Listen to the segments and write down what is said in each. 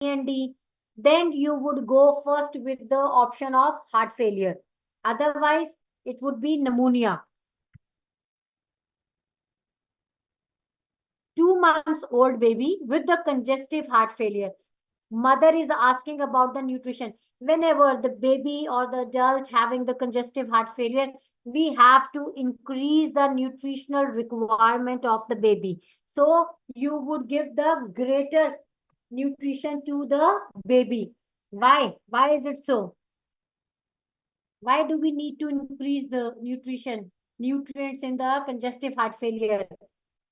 and D, then you would go first with the option of heart failure. Otherwise, it would be pneumonia. 2 months old baby with the congestive heart failure. Mother is asking about the nutrition. Whenever the baby or the adult having the congestive heart failure, we have to increase the nutritional requirement of the baby. So you would give the greater nutrition to the baby. Why? Why is it so? Why do we need to increase the nutrients in the congestive heart failure?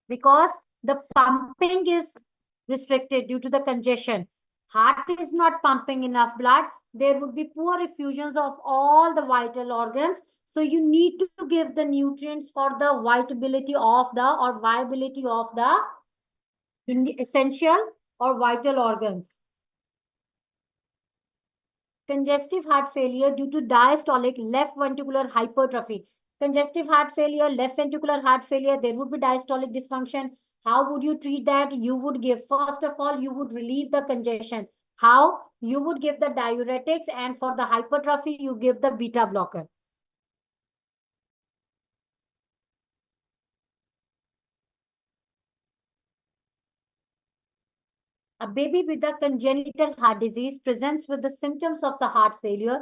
Because the pumping is restricted due to the congestion. Heart is not pumping enough blood. There would be poor effusions of all the vital organs. So you need to give the nutrients for the viability of the or viability of the essential or vital organs. Congestive heart failure due to diastolic left ventricular hypertrophy. Congestive heart failure, left ventricular heart failure, there would be diastolic dysfunction. How would you treat that? You would give, first of all, you would relieve the congestion. How? You would give the diuretics, and for the hypertrophy, you give the beta blocker. A baby with a congenital heart disease presents with the symptoms of the heart failure,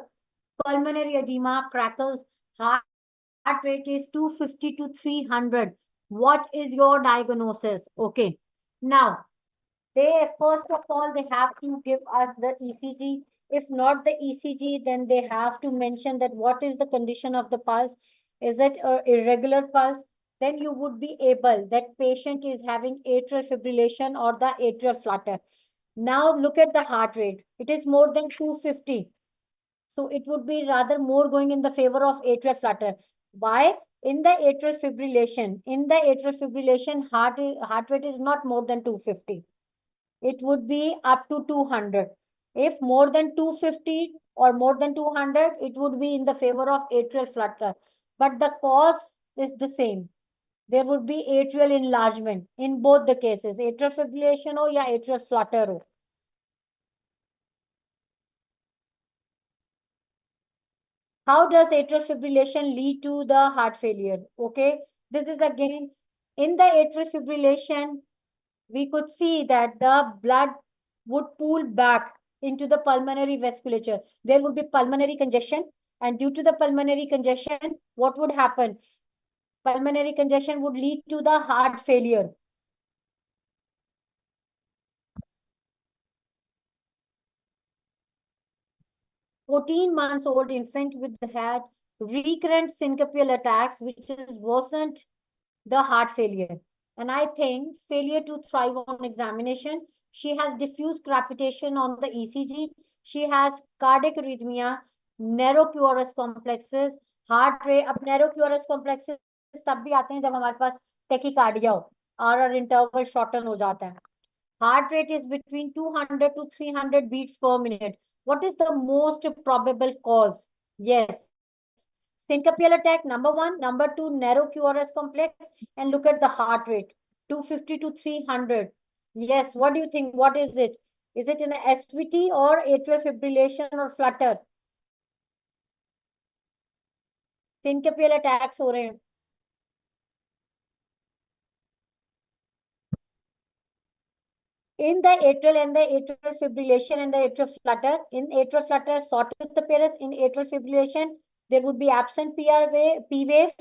pulmonary edema, crackles, heart rate is 250 to 300. What is your diagnosis? Okay. Now, they first of all, they have to give us the ECG. If not the ECG, then they have to mention that what is the condition of the pulse. Is it a irregular pulse? Then you would be able, that patient is having atrial fibrillation or the atrial flutter. Now look at the heart rate. It is more than 250. So it would be rather more going in the favor of atrial flutter. Why? In the atrial fibrillation, heart rate is not more than 250. It would be up to 200. If more than 250 or more than 200, it would be in the favor of atrial flutter. But the cause is the same. There would be atrial enlargement in both the cases, atrial fibrillation or atrial flutter ho. How does atrial fibrillation lead to the heart failure? Okay, this is again in the atrial fibrillation, we could see that the blood would pool back into the pulmonary vasculature. There would be pulmonary congestion, and due to the pulmonary congestion, what would happen? Pulmonary congestion would lead to the heart failure. 14 months old infant with had recurrent syncopial attacks, which is worsened the heart failure. And I think failure to thrive on examination. She has diffuse crepitation on the ECG. She has cardiac arrhythmia, narrow QRS complexes, heart rate. अब narrow QRS complexes तब भी आते हैं जब हमारे पास tachycardia हो, और interval shorten हो जाता है. Heart rate is between 200 to 300 beats per minute. What is the most probable cause? Yes, syncopial attack, number one. Number two, narrow QRS complex. And look at the heart rate, 250 to 300. Yes, what do you think? What is it? Is it an SVT or atrial fibrillation or flutter? Syncopial attacks हो रहे हैं. In the atrial and the atrial fibrillation and the atrial flutter, in atrial flutter, sawtooth appearance. In atrial fibrillation, there would be absent P waves.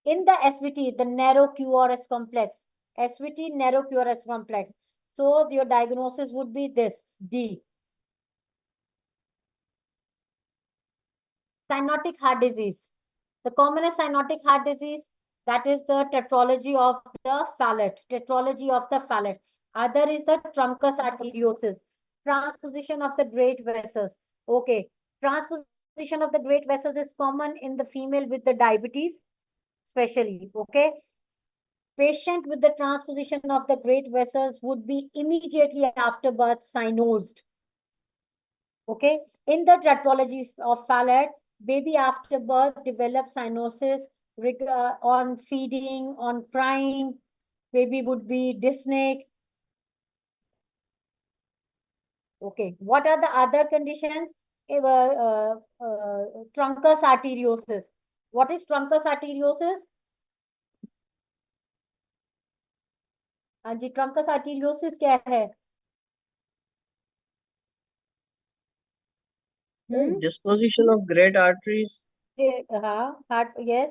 In the SVT, the narrow QRS complex. SVT, narrow QRS complex. So your diagnosis would be this, D. Cyanotic heart disease. The commonest cyanotic heart disease, that is the tetralogy of the fallet. Tetralogy of the fallet. Other is the truncus arteriosus. Transposition of the great vessels. Okay. Transposition of the great vessels is common in the female with the diabetes, especially. Okay. Patient with the transposition of the great vessels would be immediately after birth cyanosed. Okay. In the tetralogy of fallet, baby after birth develops cyanosis on feeding, on crying. Baby would be dyspneic. Okay. What are the other conditions? Truncus arteriosus. What is truncus arteriosus? हाँ जी, trunks arteriosus क्या है? Disposition of great arteries. हाँ, heart, yes.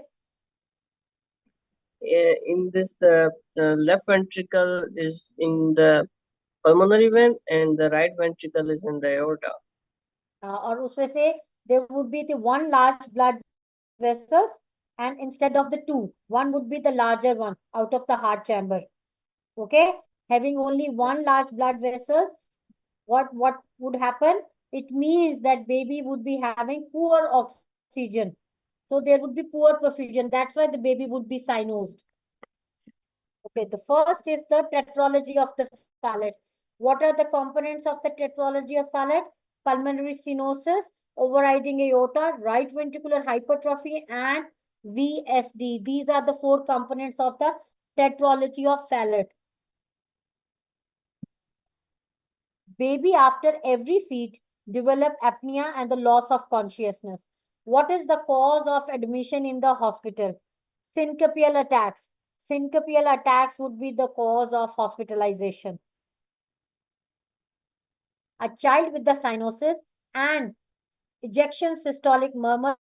In this, the left ventricle is in the pulmonary vein and the right ventricle is in the aorta. और उसमें से there would be the one large blood vessels, and instead of the two, one would be the larger one out of the heart chamber. Okay, having only one large blood vessels, what would happen? It means that baby would be having poor oxygen, so there would be poor perfusion. That's why the baby would be cyanosed. Okay, the first is the tetralogy of the palate. What are the components of the tetralogy of palate? Pulmonary stenosis, overriding aorta, right ventricular hypertrophy, and VSD. These are the four components of the tetralogy of palate. Baby after every feed develop apnea and the loss of consciousness. What is the cause of admission in the hospital? Syncopial attacks. Syncopial attacks would be the cause of hospitalization. A child with the cyanosis and ejection systolic murmur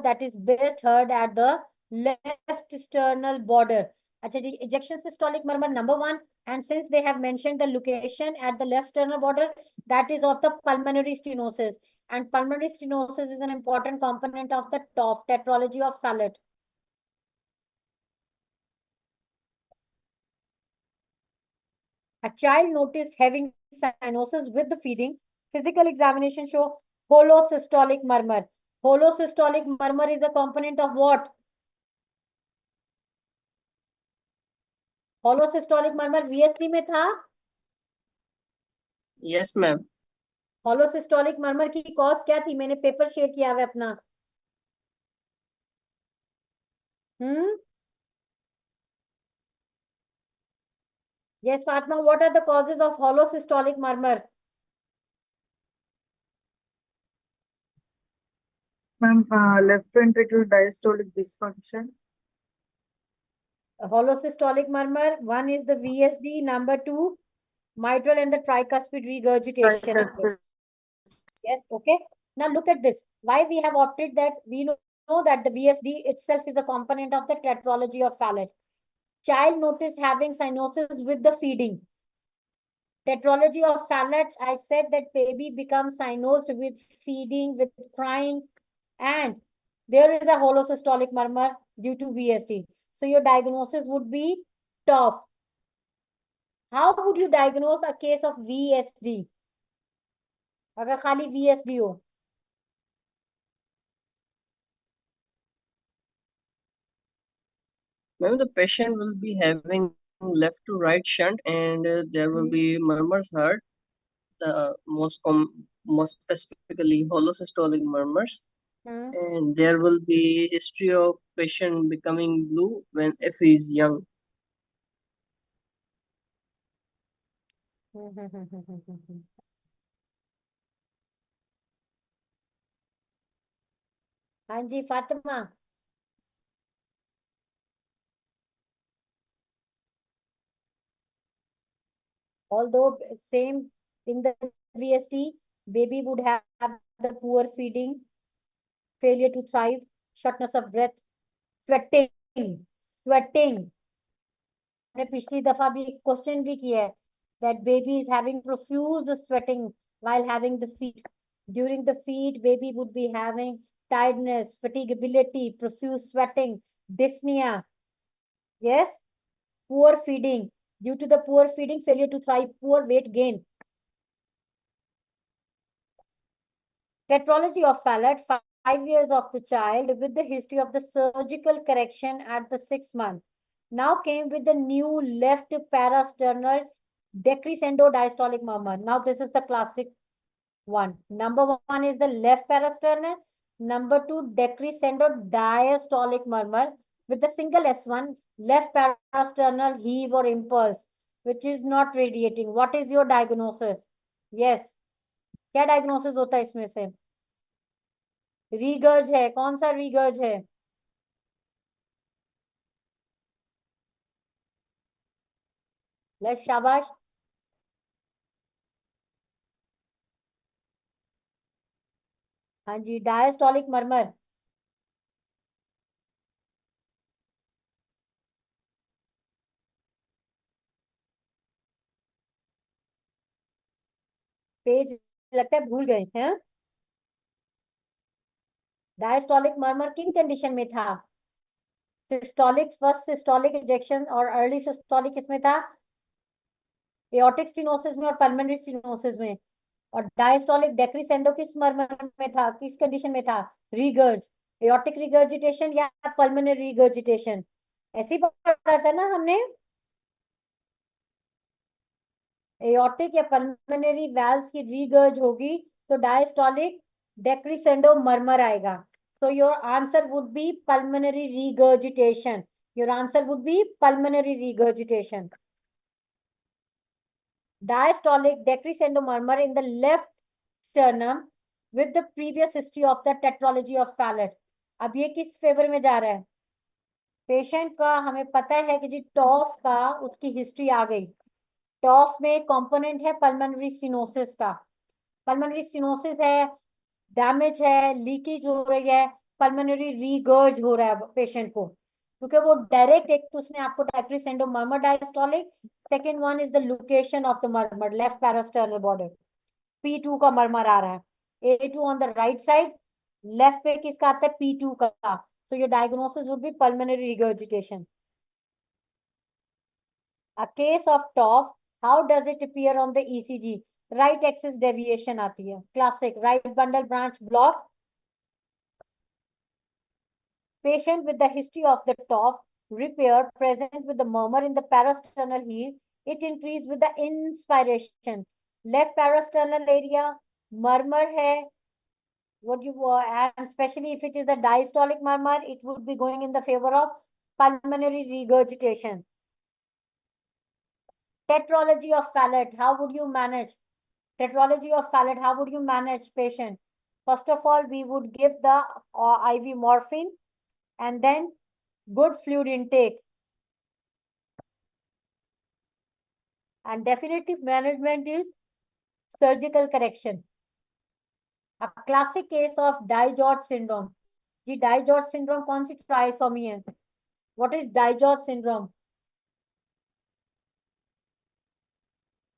that is best heard at the left sternal border. Achha, ejection systolic murmur number one, and since they have mentioned the location at the left sternal border, that is of the pulmonary stenosis. And pulmonary stenosis is an important component of the top tetralogy of Fallot. A child noticed having cyanosis with the feeding. Physical examination show holosystolic murmur. Holosystolic murmur is a component of what? Holosystolic murmur VSD में था? Yes, ma'am. Holosystolic murmur की cause क्या थी? मैंने paper share किया है अपना. Yes, Fatma, what are the causes of holosystolic murmur? Ma'am, left ventricular diastolic dysfunction. Holosystolic murmur, one is the VSD, number two, mitral and the tricuspid regurgitation. Tricuspid. Yes, okay. Now look at this. Why we have opted that we know that the VSD itself is a component of the tetralogy of Fallot. Child noticed having cyanosis with the feeding. Tetralogy of Fallot, I said that baby becomes cyanosed with feeding, with crying, and there is a holosystolic murmur due to VSD. So your diagnosis would be tough. How would you diagnose a case of VSD? अगर खाली VSD हो. Ma'am, the patient will be having left to right shunt and there will be murmurs heard. The most specifically holosystolic murmurs. And there will be history of patient becoming blue when if he is young. हाँ जी Fatima. Although same in the VST, baby would have the poor feeding, failure to thrive, shortness of breath, sweating. मैंने पिछली दफा भी question भी किया है that baby is having profuse sweating while having the feed. During the feed, baby would be having tiredness, fatigability, profuse sweating, dyspnea. Yes, poor feeding. Due to the poor feeding, failure to thrive, poor weight gain. Tetralogy of Fallot, 5 years of the child with the history of the surgical correction at the 6th month. Now came with the new left parasternal decrescendo diastolic murmur. Now this is the classic one. Number one is the left parasternal. Number two, decrescendo diastolic murmur with the single S1, left parasternal heave or impulse, which is not radiating. What is your diagnosis? Yes. क्या diagnosis होता है इसमें से? रीगर्ज है, कौन सा रीगर्ज है? Left, शाबाश। हाँ जी, डायस्टोलिक मर्मर। पेज लगता है भूल गए हैं। डायस्टोलिक मर्मर किन कंडीशन में था? सिस्टोलिक, फर्स्ट सिस्टोलिक इंजेक्शन और अर्ली सिस्टोलिक इसमें था, एओर्टिक स्टेनोसिस में और पल्मोनरी स्टेनोसिस में। और डायस्टोलिक डेक्रीसेंडो किस मर्मर में था, किस कंडीशन में था? रीगर्ज, एओर्टिक रिगर्जिटेशन या पल्मोनरी रिगर्जिटेशन? ऐसे ही पढ़ा था ना हमने। एओर्टिक या पल्मोनरी वाल्व्स की रीगर्ज होगी तो डायस्टोलिक डेक्रीसेंडो मर्मर आएगा. So your answer would be pulmonary regurgitation. Your answer would be pulmonary regurgitation. Diastolic decrescendo murmur in the left sternum with the previous history of the tetralogy of Fallot. अब ये किस favour में जा रहा है? Patient का हमें पता है कि जी टॉफ का उसकी हिस्ट्री आ गई. टॉफ में कंपोनेंट है पल्मोनरी स्टेनोसिस का. पल्मोनरी स्टेनोसिस है, डैमेज है, लीकेज हो रही है, पल्मोनरी रीगर्ज हो रहा है पेशेंट को, क्योंकि वो डायरेक्ट एक तो उसने आपको decrescendo murmur diastolic, second one is the location of the murmur left parasternal border. P2 का मर्मर आ रहा है, A2 on the right side, left पे किसका आता है? P2 का. So your diagnosis would be pulmonary regurgitation. A case of TOF, how does it appear on the ECG? Right axis deviation आती है, classic right bundle branch block. Patient with the history of the TOF repair present with the murmur in the parasternal heel. It increased with the inspiration. Left parasternal area, murmur है. What you and especially if it is a diastolic murmur, it would be going in the favor of pulmonary regurgitation. Tetralogy of Fallot, how would you manage? Tetralogy of Fallot, how would you manage patient? First of all, we would give the IV morphine and then good fluid intake. And definitive management is surgical correction. A classic case of Dye-George syndrome. Ji Dye-George syndrome कौन सी trisomy है? What is Dye-George syndrome?